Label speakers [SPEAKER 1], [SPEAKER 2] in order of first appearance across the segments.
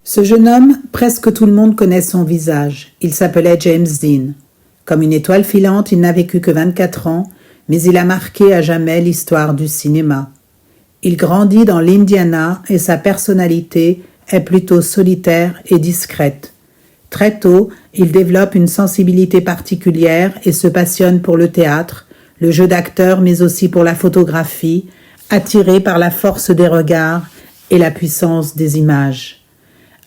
[SPEAKER 1] Ce jeune homme, presque tout le monde connaît son visage. Il s'appelait James Dean. Comme une étoile filante, il n'a vécu que 24 ans, mais il a marqué à jamais l'histoire du cinéma. Il grandit dans l'Indiana et sa personnalité est plutôt solitaire et discrète. Très tôt, il développe une sensibilité particulière et se passionne pour le théâtre, le jeu d'acteur mais aussi pour la photographie, attiré par la force des regards et la puissance des images.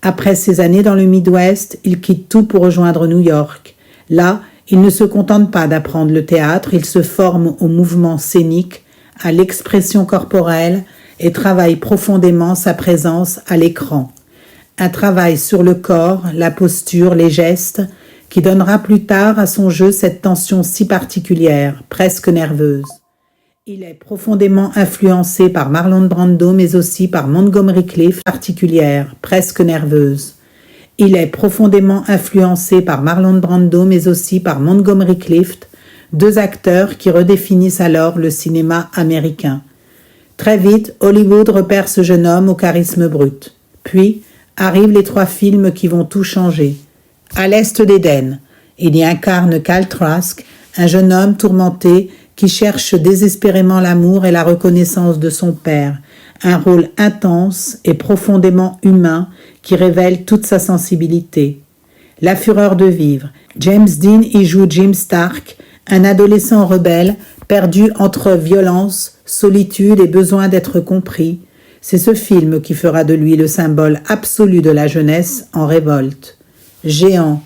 [SPEAKER 1] Après ses années dans le Midwest, il quitte tout pour rejoindre New York. Là, il ne se contente pas d'apprendre le théâtre, il se forme au mouvement scénique, à l'expression corporelle et travaille profondément sa présence à l'écran. Un travail sur le corps, la posture, les gestes, qui donnera plus tard à son jeu cette tension si particulière, presque nerveuse. Il est profondément influencé par Marlon Brando, mais aussi par Montgomery Clift, particulière, presque nerveuse. Il est profondément influencé par Marlon Brando, mais aussi par Montgomery Clift, deux acteurs qui redéfinissent alors le cinéma américain. Très vite, Hollywood repère ce jeune homme au charisme brut. Puis, arrivent les 3 films qui vont tout changer. À l'Est d'Éden, il y incarne Cal Trask, un jeune homme tourmenté qui cherche désespérément l'amour et la reconnaissance de son père, un rôle intense et profondément humain qui révèle toute sa sensibilité. La fureur de vivre, James Dean y joue Jim Stark, un adolescent rebelle perdu entre violence, solitude et besoin d'être compris. C'est ce film qui fera de lui le symbole absolu de la jeunesse en révolte. Géant.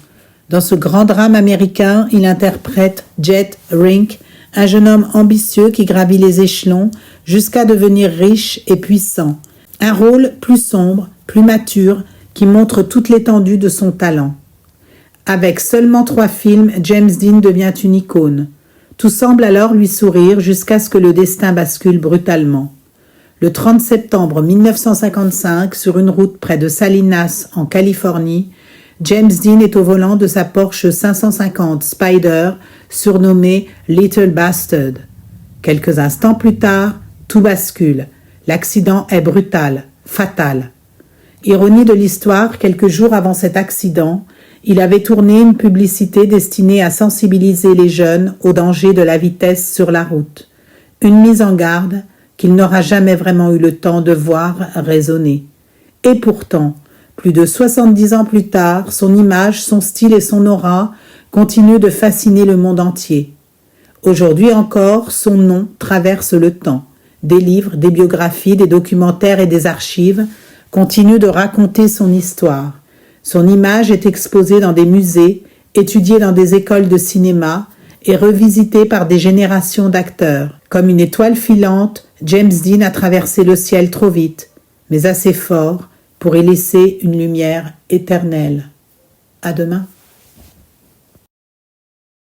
[SPEAKER 1] Dans ce grand drame américain, il interprète Jet Rink, un jeune homme ambitieux qui gravit les échelons jusqu'à devenir riche et puissant. Un rôle plus sombre, plus mature, qui montre toute l'étendue de son talent. Avec seulement 3 films, James Dean devient une icône. Tout semble alors lui sourire jusqu'à ce que le destin bascule brutalement. Le 30 septembre 1955, sur une route près de Salinas, en Californie, James Dean est au volant de sa Porsche 550 Spyder, surnommée Little Bastard. Quelques instants plus tard, tout bascule. L'accident est brutal, fatal. Ironie de l'histoire, quelques jours avant cet accident, il avait tourné une publicité destinée à sensibiliser les jeunes au danger de la vitesse sur la route. Une mise en garde qu'il n'aura jamais vraiment eu le temps de voir résonner. Et pourtant, plus de 70 ans plus tard, son image, son style et son aura continuent de fasciner le monde entier. Aujourd'hui encore, son nom traverse le temps. Des livres, des biographies, des documentaires et des archives continuent de raconter son histoire. Son image est exposée dans des musées, étudiée dans des écoles de cinéma et revisitée par des générations d'acteurs. Comme une étoile filante, James Dean a traversé le ciel trop vite, mais assez fort pour y laisser une lumière éternelle. À demain.